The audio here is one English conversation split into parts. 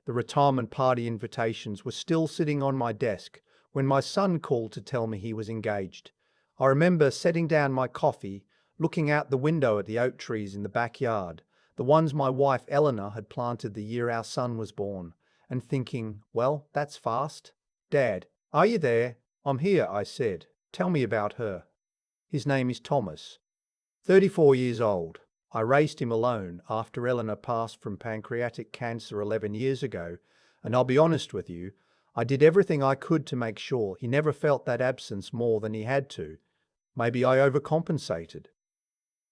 The retirement party invitations were still sitting on my desk when my son called to tell me he was engaged. I remember setting down my coffee, looking out the window at the oak trees in the backyard, the ones my wife Eleanor had planted the year our son was born, and thinking, well, that's fast. "Dad, are you there?" "I'm here," I said. "Tell me about her." "His name is Thomas. 34 years old. I raised him alone after Eleanor passed from pancreatic cancer 11 years ago, and I'll be honest with you, I did everything I could to make sure he never felt that absence more than he had to. Maybe I overcompensated."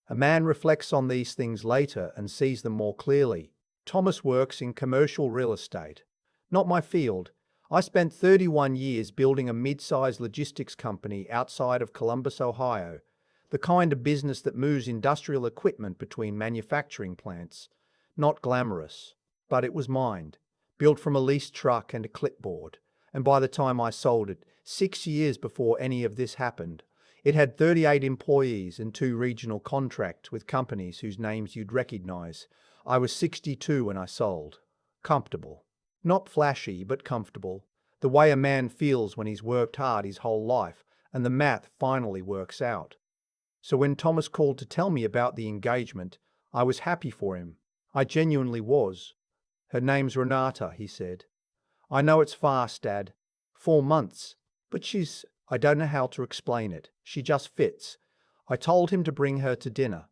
A man reflects on these things later and sees them more clearly. Thomas works in commercial real estate. Not my field. I spent 31 years building a mid-sized logistics company outside of Columbus, Ohio, the kind of business that moves industrial equipment between manufacturing plants. Not glamorous, but it was mine, built from a leased truck and a clipboard. And by the time I sold it, 6 years before any of this happened, it had 38 employees and 2 regional contracts with companies whose names you'd recognize. I was 62 when I sold. Comfortable. Not flashy, but comfortable. The way a man feels when he's worked hard his whole life, and the math finally works out. So when Thomas called to tell me about the engagement, I was happy for him. I genuinely was. "Her name's Renata," he said. "I know it's fast, Dad. 4 months. But I don't know how to explain it. She just fits." I told him to bring her to dinner.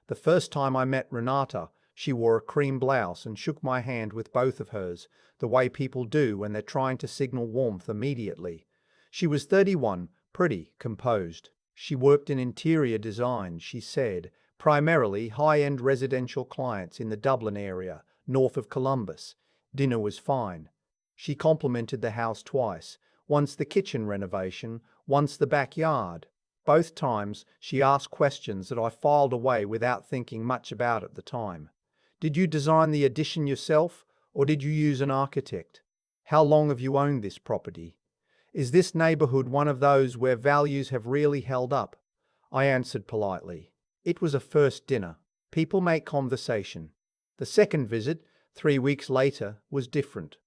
The first time I met Renata, she wore a cream blouse and shook my hand with both of hers, the way people do when they're trying to signal warmth immediately. She was 31, pretty, composed. She worked in interior design, she said, primarily high-end residential clients in the Dublin area, north of Columbus. Dinner was fine. She complimented the house twice, once the kitchen renovation, once the backyard. Both times she asked questions that I filed away without thinking much about at the time. "Did you design the addition yourself, or did you use an architect? How long have you owned this property? Is this neighborhood one of those where values have really held up?" I answered politely. It was a first dinner. People make conversation. The second visit, 3 weeks later, was different.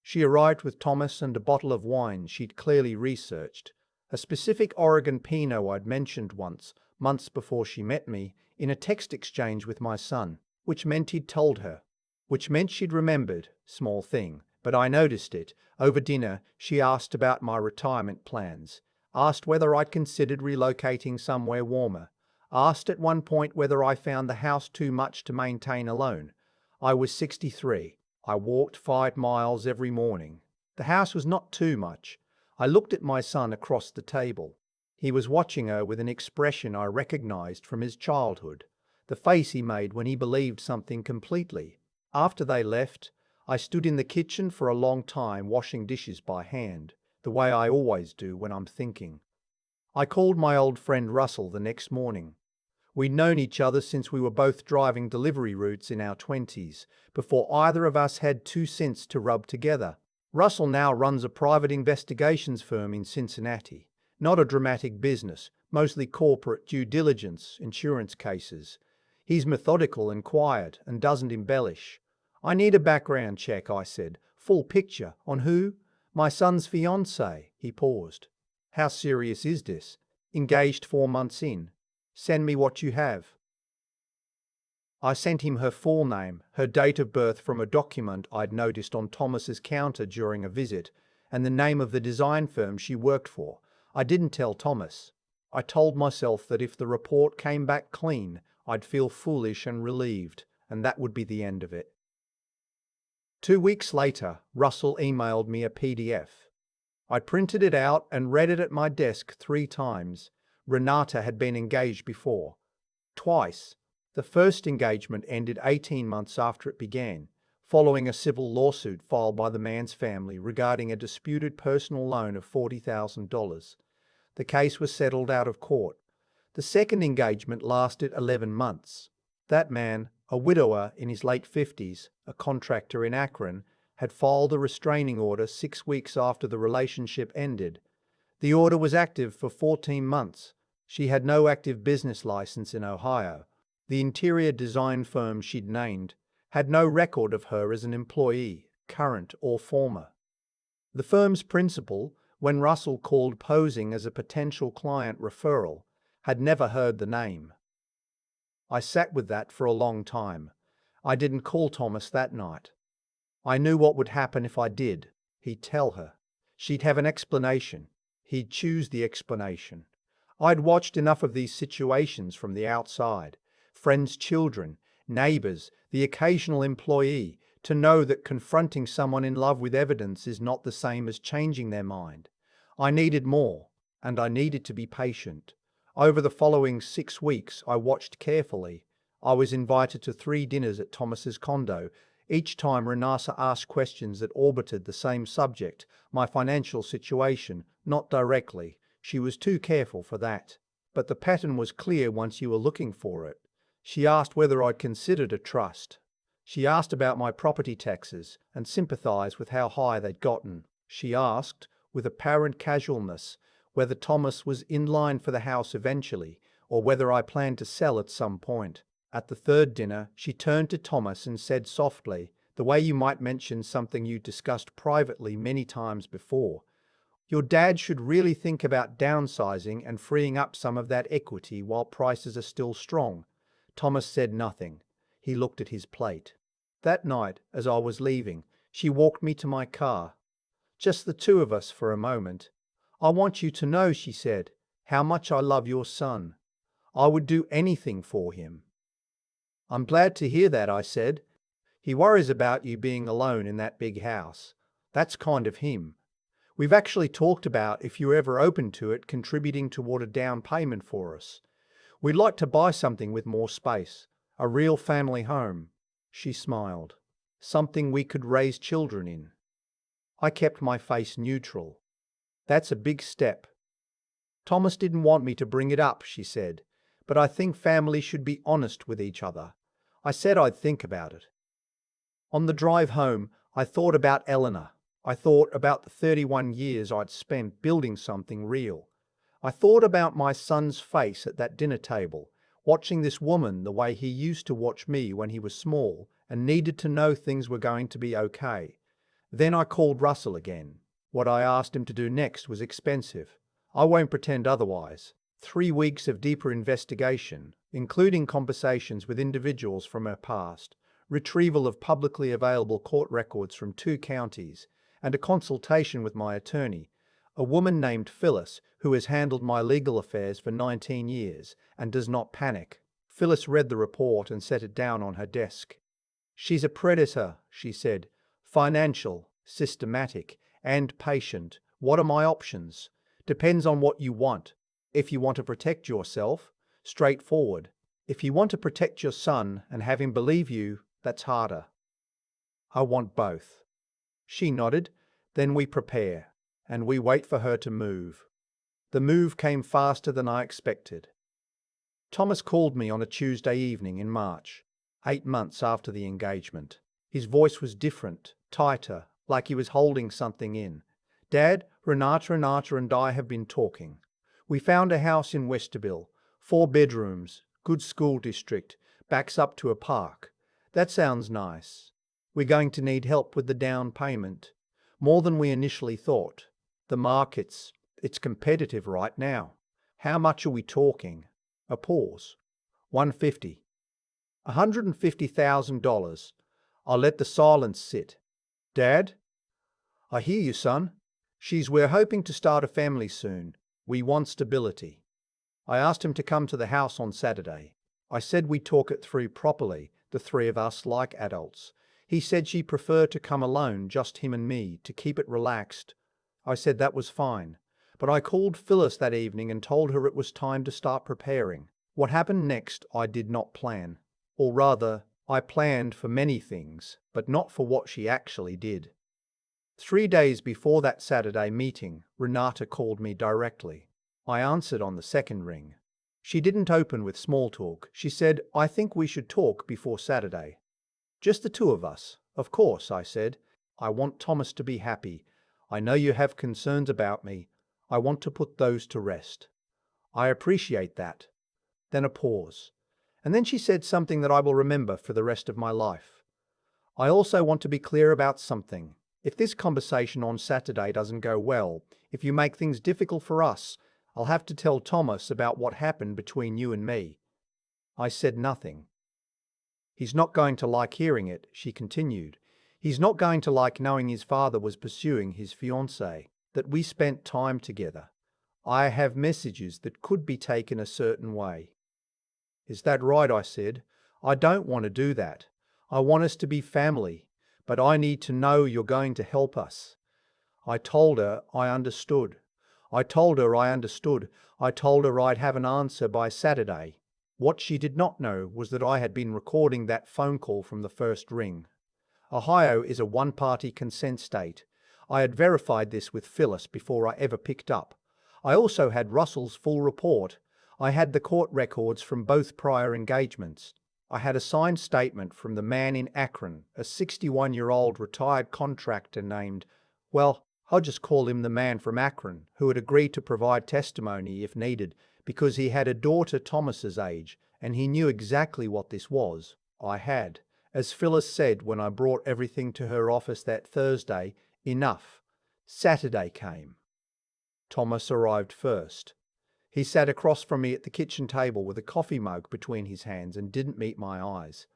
She arrived with Thomas and a bottle of wine she'd clearly researched, a specific Oregon Pinot I'd mentioned once, months before she met me, in a text exchange with my son, which meant he'd told her, which meant she'd remembered, small thing, but I noticed it. Over dinner, she asked about my retirement plans, asked whether I'd considered relocating somewhere warmer, asked at one point whether I found the house too much to maintain alone. I was 63. I walked 5 miles every morning. The house was not too much. I looked at my son across the table. He was watching her with an expression I recognized from his childhood, the face he made when he believed something completely. After they left, I stood in the kitchen for a long time washing dishes by hand, the way I always do when I'm thinking. I called my old friend Russell the next morning. We'd known each other since we were both driving delivery routes in our 20s, before either of us had 2 cents to rub together. Russell now runs a private investigations firm in Cincinnati. Not a dramatic business, mostly corporate due diligence, insurance cases. He's methodical and quiet and doesn't embellish. "I need a background check," I said. "Full picture. On who?" "My son's fiancée." He paused. "How serious is this?" "Engaged 4 months in." "Send me what you have." I sent him her full name, her date of birth from a document I'd noticed on Thomas's counter during a visit, and the name of the design firm she worked for. I didn't tell Thomas. I told myself that if the report came back clean, I'd feel foolish and relieved, and that would be the end of it. 2 weeks later, Russell emailed me a PDF. I printed it out and read it at my desk 3 times. Renata had been engaged before. Twice. The first engagement ended 18 months after it began, following a civil lawsuit filed by the man's family regarding a disputed personal loan of $40,000. The case was settled out of court. The second engagement lasted 11 months. That man, a widower in his late 50s, a contractor in Akron, had filed a restraining order 6 weeks after the relationship ended. The order was active for 14 months. She had no active business license in Ohio. The interior design firm she'd named had no record of her as an employee. current or former. The firm's principal, when Russell called posing as a potential client referral, had never heard the name. I sat with that for a long time. I didn't call Thomas that night. I knew what would happen if I did. He'd tell her. She'd have an explanation. He'd choose the explanation. I'd watched enough of these situations from the outside. Friends' children, neighbors, the occasional employee, to know that confronting someone in love with evidence is not the same as changing their mind. I needed more, and I needed to be patient. Over the following 6 weeks, I watched carefully. I was invited to 3 dinners at Thomas's condo. Each time Renata asked questions that orbited the same subject, my financial situation, not directly. She was too careful for that. But the pattern was clear once you were looking for it. She asked whether I'd considered a trust. She asked about my property taxes and sympathized with how high they'd gotten. She asked, with apparent casualness, whether Thomas was in line for the house eventually, or whether I planned to sell at some point. At the 3rd dinner, she turned to Thomas and said softly, the way you might mention something you discussed privately many times before, "Your dad should really think about downsizing and freeing up some of that equity while prices are still strong." Thomas said nothing. He looked at his plate. That night, as I was leaving, she walked me to my car. "Just the 2 of us for a moment. I want you to know," she said, "how much I love your son. I would do anything for him." "I'm glad to hear that," I said. "He worries about you being alone in that big house. That's kind of him. We've actually talked about, if you're ever open to it, contributing toward a down payment for us. We'd like to buy something with more space, a real family home." She smiled. "Something we could raise children in." I kept my face neutral. "That's a big step." "Thomas didn't want me to bring it up," she said, "but I think families should be honest with each other." I said I'd think about it. On the drive home, I thought about Eleanor. I thought about the 31 years I'd spent building something real. I thought about my son's face at that dinner table, watching this woman the way he used to watch me when he was small and needed to know things were going to be okay. Then I called Russell again. What I asked him to do next was expensive. I won't pretend otherwise. 3 weeks of deeper investigation, including conversations with individuals from her past, retrieval of publicly available court records from 2 counties, and a consultation with my attorney, a woman named Phyllis who has handled my legal affairs for 19 years and does not panic. Phyllis read the report and set it down on her desk. "She's a predator," she said. "Financial, systematic, and patient. What are my options? Depends on what you want. If you want to protect yourself, straightforward. If you want to protect your son and have him believe you, that's harder." "I want both." She nodded. "Then we prepare, and we wait for her to move." The move came faster than I expected. Thomas called me on a Tuesday evening in March, 8 months after the engagement. His voice was different, tighter, like he was holding something in. "Dad, Renata and I have been talking. We found a house in Westerville, 4 bedrooms, good school district, backs up to a park. That sounds nice. We're going to need help with the down payment. More than we initially thought. The market's competitive right now. How much are we talking?" A pause. "150. $150,000. I'll let the silence sit." "Dad?" "I hear you, son. We're hoping to start a family soon. We want stability." I asked him to come to the house on Saturday. I said we'd talk it through properly, the 3 of us like adults. He said she'd prefer to come alone, just him and me, to keep it relaxed. I said that was fine. But I called Phyllis that evening and told her it was time to start preparing. What happened next I did not plan. Or rather, I planned for many things, but not for what she actually did. 3 days before that Saturday meeting, Renata called me directly. I answered on the 2nd ring. She didn't open with small talk. She said, "I think we should talk before Saturday." "Just the 2 of us." "Of course," I said. "I want Thomas to be happy. I know you have concerns about me. I want to put those to rest." "I appreciate that." Then a pause. And then she said something that I will remember for the rest of my life. I also want to be clear about something. If this conversation on Saturday doesn't go well, if you make things difficult for us, I'll have to tell Thomas about what happened between you and me." I said nothing. "He's not going to like hearing it," she continued. "He's not going to like knowing his father was pursuing his fiancée, that we spent time together. I have messages that could be taken a certain way." "Is that right?" I said. "I don't want to do that. I want us to be family, but I need to know you're going to help us." I told her I understood. I told her I understood. I told her I'd have an answer by Saturday. What she did not know was that I had been recording that phone call from the first ring. Ohio is a one-party consent state. I had verified this with Phyllis before I ever picked up. I also had Russell's full report. I had the court records from both prior engagements. I had a signed statement from the man in Akron, a 61-year-old retired contractor named, well, I'll just call him the man from Akron, who had agreed to provide testimony if needed, because he had a daughter Thomas's age, and he knew exactly what this was. I had. As Phyllis said when I brought everything to her office that Thursday, enough. Saturday came. Thomas arrived first. He sat across from me at the kitchen table with a coffee mug between his hands and didn't meet my eyes.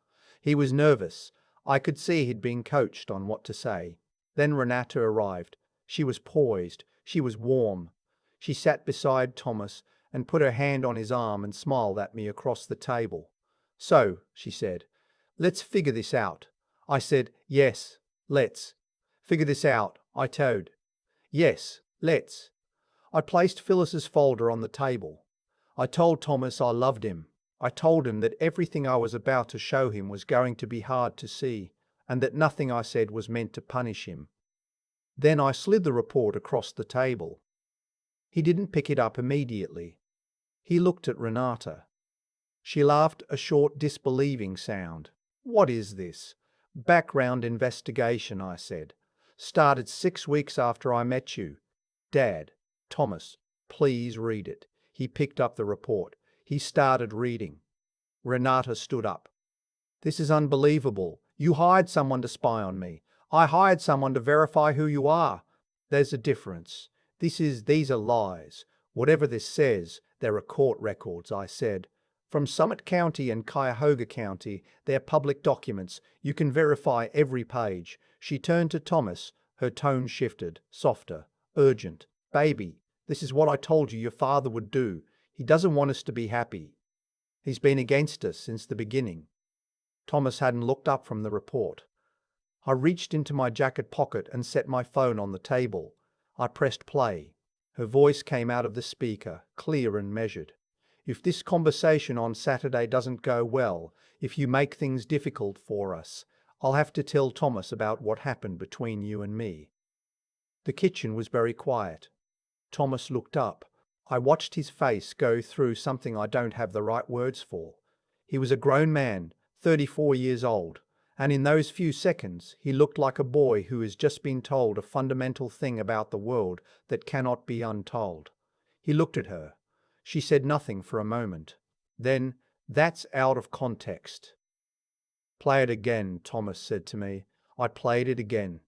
He was nervous. I could see he'd been coached on what to say. Then Renata arrived. She was poised. She was warm. She sat beside Thomas and put her hand on his arm and smiled at me across the table. "So," she said, "let's figure this out." I said, "Yes, let's." "Figure this out," I told. "Yes, let's." I placed Phyllis's folder on the table. I told Thomas I loved him. I told him that everything I was about to show him was going to be hard to see, and that nothing I said was meant to punish him. Then I slid the report across the table. He didn't pick it up immediately. He looked at Renata. She laughed a short disbelieving sound. "What is this?" "Background investigation," I said. "Started 6 weeks after I met you." "Dad, Thomas, please read it." He picked up the report. He started reading. Renata stood up. "This is unbelievable. You hired someone to spy on me. I hired someone to verify who you are." "There's a difference. These are lies. Whatever this says, there are court records," I said. "From Summit County and Cuyahoga County, they're public documents. You can verify every page." She turned to Thomas. Her tone shifted, softer, urgent. "Baby, this is what I told you your father would do. He doesn't want us to be happy. He's been against us since the beginning." Thomas hadn't looked up from the report. I reached into my jacket pocket and set my phone on the table. I pressed play. Her voice came out of the speaker, clear and measured. "If this conversation on Saturday doesn't go well, if you make things difficult for us, I'll have to tell Thomas about what happened between you and me." The kitchen was very quiet. Thomas looked up. I watched his face go through something I don't have the right words for. He was a grown man, 34 years old, and in those few seconds he looked like a boy who has just been told a fundamental thing about the world that cannot be untold. He looked at her. She said nothing for a moment. Then, "That's out of context." "Play it again," Thomas said to me. I played it again.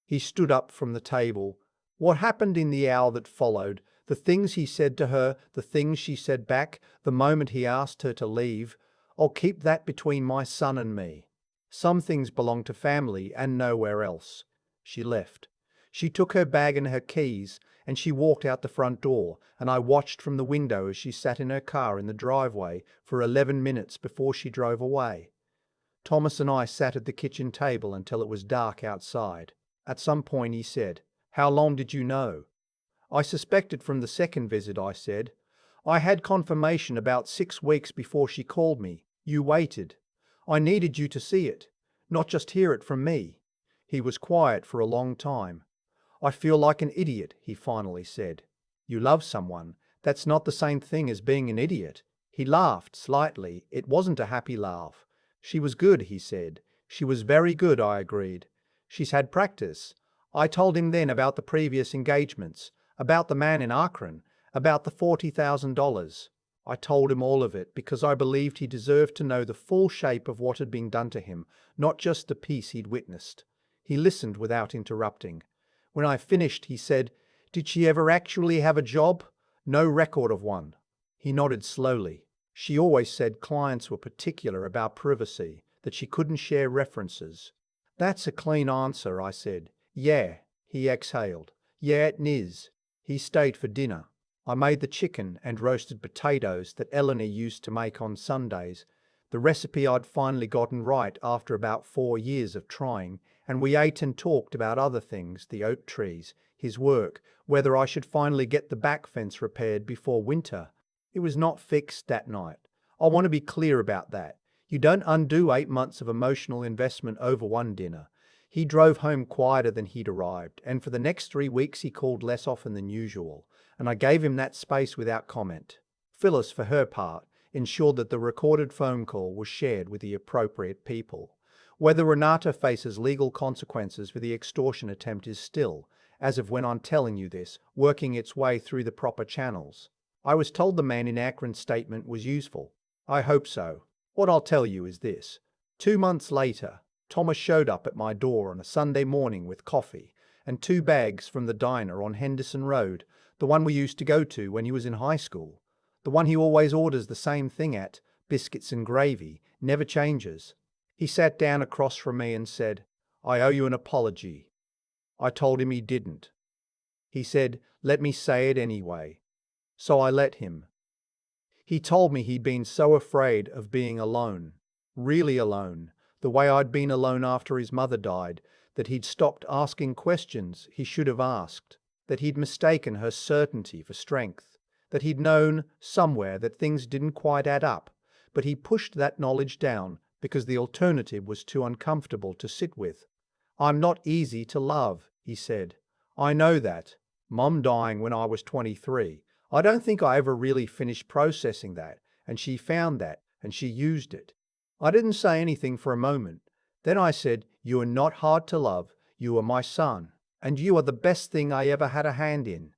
He stood up from the table. What happened in the hour that followed, the things he said to her, the things she said back, the moment he asked her to leave, I'll keep that between my son and me. Some things belong to family and nowhere else. She left. She took her bag and her keys, and she walked out the front door, and I watched from the window as she sat in her car in the driveway for 11 minutes before she drove away. Thomas and I sat at the kitchen table until it was dark outside. At some point he said, "How long did you know?" "I suspected from the second visit," I said. "I had confirmation about 6 weeks before she called me. You waited. I needed you to see it, not just hear it from me." He was quiet for a long time. "I feel like an idiot," he finally said. "You love someone. That's not the same thing as being an idiot." He laughed slightly. It wasn't a happy laugh. "She was good," he said. "She was very good," I agreed. "She's had practice." I told him then about the previous engagements, about the man in Akron, about the $40,000. I told him all of it because I believed he deserved to know the full shape of what had been done to him, not just the piece he'd witnessed. He listened without interrupting. When I finished, he said, "Did she ever actually have a job?" "No record of one." He nodded slowly. "She always said clients were particular about privacy, that she couldn't share references." "That's a clean answer," I said. "Yeah," he exhaled. "Yeah, it is." He stayed for dinner. I made the chicken and roasted potatoes that Eleanor used to make on Sundays, the recipe I'd finally gotten right after about 4 years of trying, and we ate and talked about other things, the oak trees, his work, whether I should finally get the back fence repaired before winter. It was not fixed that night. I want to be clear about that. You don't undo 8 months of emotional investment over one dinner. He drove home quieter than he'd arrived, and for the next 3 weeks he called less often than usual, and I gave him that space without comment. Phyllis, for her part, ensured that the recorded phone call was shared with the appropriate people. Whether Renata faces legal consequences for the extortion attempt is still, as of when I'm telling you this, working its way through the proper channels. I was told the man in Akron's statement was useful. I hope so. What I'll tell you is this. 2 months later, Thomas showed up at my door on a Sunday morning with coffee and 2 bags from the diner on Henderson Road, the one we used to go to when he was in high school. The one he always orders the same thing at, biscuits and gravy, never changes. He sat down across from me and said, "I owe you an apology." I told him he didn't. He said, "Let me say it anyway." So I let him. He told me he'd been so afraid of being alone, really alone, the way I'd been alone after his mother died, that he'd stopped asking questions he should have asked, that he'd mistaken her certainty for strength, that he'd known somewhere that things didn't quite add up, but he pushed that knowledge down because the alternative was too uncomfortable to sit with. "I'm not easy to love," he said. "I know that. Mom dying when I was 23. I don't think I ever really finished processing that, and she found that, and she used it." I didn't say anything for a moment. Then I said, "You are not hard to love. You are my son, and you are the best thing I ever had a hand in."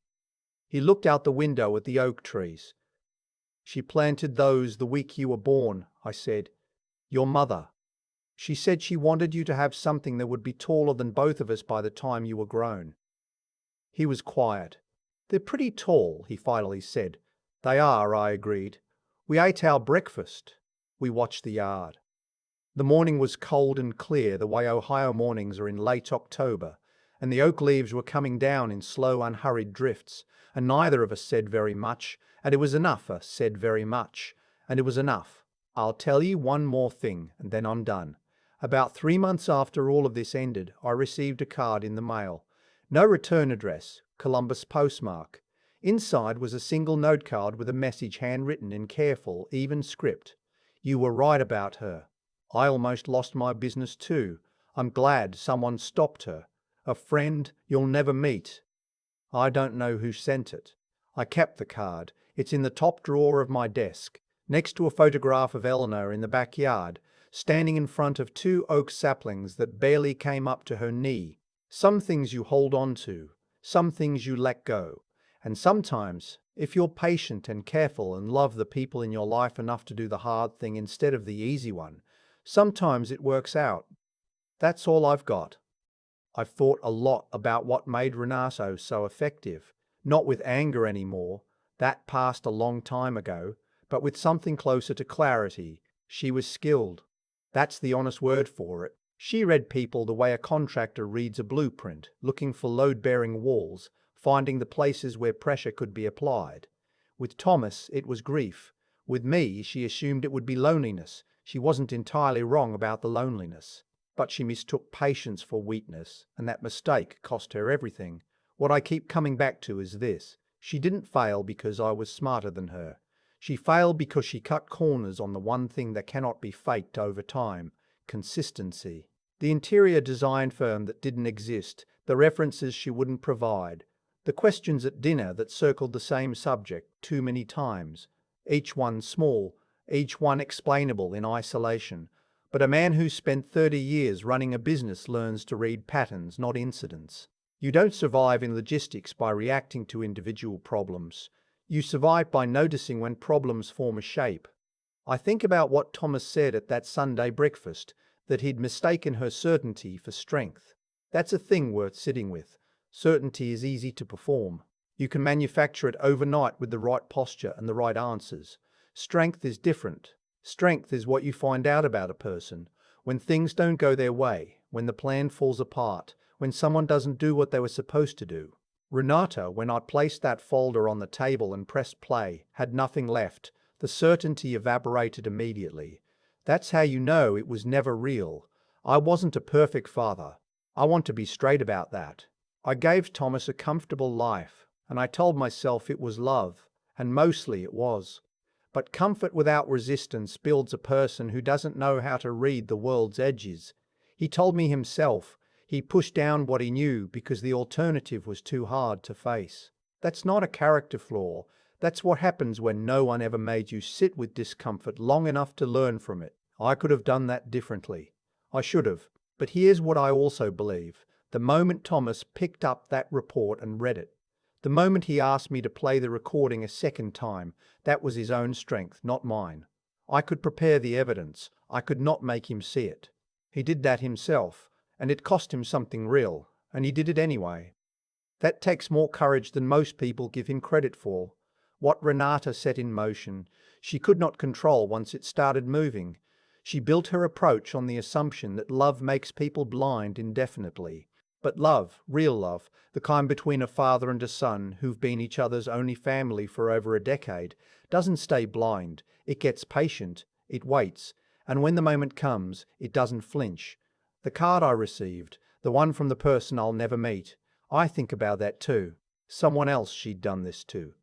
He looked out the window at the oak trees. "She planted those the week you were born," I said. "Your mother. She said she wanted you to have something that would be taller than both of us by the time you were grown." He was quiet. "They're pretty tall," he finally said. "They are," I agreed. We ate our breakfast. We watched the yard. The morning was cold and clear, the way Ohio mornings are in late October, and the oak leaves were coming down in slow, unhurried drifts, and neither of us said very much, and it was enough said very much, and it was enough. I'll tell you one more thing, and then I'm done. About 3 months after all of this ended, I received a card in the mail. No return address, Columbus postmark. Inside was a single note card with a message handwritten in careful, even script. "You were right about her. I almost lost my business too. I'm glad someone stopped her. A friend you'll never meet." I don't know who sent it. I kept the card. It's in the top drawer of my desk, next to a photograph of Eleanor in the backyard, standing in front of 2 oak saplings that barely came up to her knee. Some things you hold on to, some things you let go. And sometimes, if you're patient and careful and love the people in your life enough to do the hard thing instead of the easy one, sometimes it works out. That's all I've got. I've thought a lot about what made Renato so effective, not with anger anymore, that passed a long time ago, but with something closer to clarity. She was skilled. That's the honest word for it. She read people the way a contractor reads a blueprint, looking for load-bearing walls, finding the places where pressure could be applied. With Thomas, it was grief. With me, she assumed it would be loneliness. She wasn't entirely wrong about the loneliness. But she mistook patience for weakness, and that mistake cost her everything. What I keep coming back to is this. She didn't fail because I was smarter than her. She failed because she cut corners on the one thing that cannot be faked over time: consistency. The interior design firm that didn't exist, the references she wouldn't provide, the questions at dinner that circled the same subject too many times, each one small, each one explainable in isolation. But a man who spent 30 years running a business learns to read patterns, not incidents. You don't survive in logistics by reacting to individual problems. You survive by noticing when problems form a shape. I think about what Thomas said at that Sunday breakfast, that he'd mistaken her certainty for strength. That's a thing worth sitting with. Certainty is easy to perform. You can manufacture it overnight with the right posture and the right answers. Strength is different. Strength is what you find out about a person when things don't go their way, when the plan falls apart, when someone doesn't do what they were supposed to do. Renata, when I placed that folder on the table and pressed play, had nothing left. The certainty evaporated immediately. That's how you know it was never real. I wasn't a perfect father. I want to be straight about that. I gave Thomas a comfortable life, and I told myself it was love, and mostly it was. But comfort without resistance builds a person who doesn't know how to read the world's edges. He told me himself. He pushed down what he knew because the alternative was too hard to face. That's not a character flaw. That's what happens when no one ever made you sit with discomfort long enough to learn from it. I could have done that differently. I should have. But here's what I also believe. The moment Thomas picked up that report and read it, the moment he asked me to play the recording a second time, that was his own strength, not mine. I could prepare the evidence. I could not make him see it. He did that himself, and it cost him something real, and he did it anyway. That takes more courage than most people give him credit for. What Renata set in motion, she could not control once it started moving. She built her approach on the assumption that love makes people blind indefinitely. But love, real love, the kind between a father and a son who've been each other's only family for over a decade, doesn't stay blind. It gets patient, it waits, and when the moment comes, it doesn't flinch. The card I received, the one from the person I'll never meet, I think about that too. Someone else she'd done this to.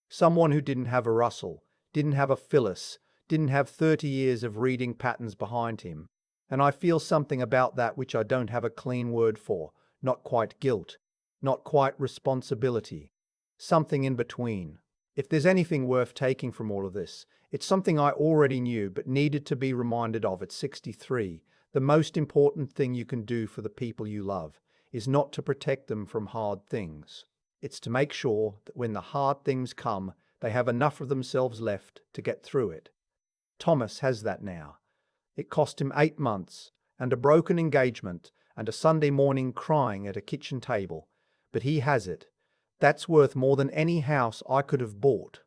Someone who didn't have a Russell, didn't have a Phyllis, didn't have 30 years of reading patterns behind him. And I feel something about that which I don't have a clean word for, not quite guilt, not quite responsibility. Something in between. If there's anything worth taking from all of this, it's something I already knew but needed to be reminded of at 63. The most important thing you can do for the people you love is not to protect them from hard things. It's to make sure that when the hard things come, they have enough of themselves left to get through it. Thomas has that now. It cost him 8 months, and a broken engagement, and a Sunday morning crying at a kitchen table. But he has it. That's worth more than any house I could have bought.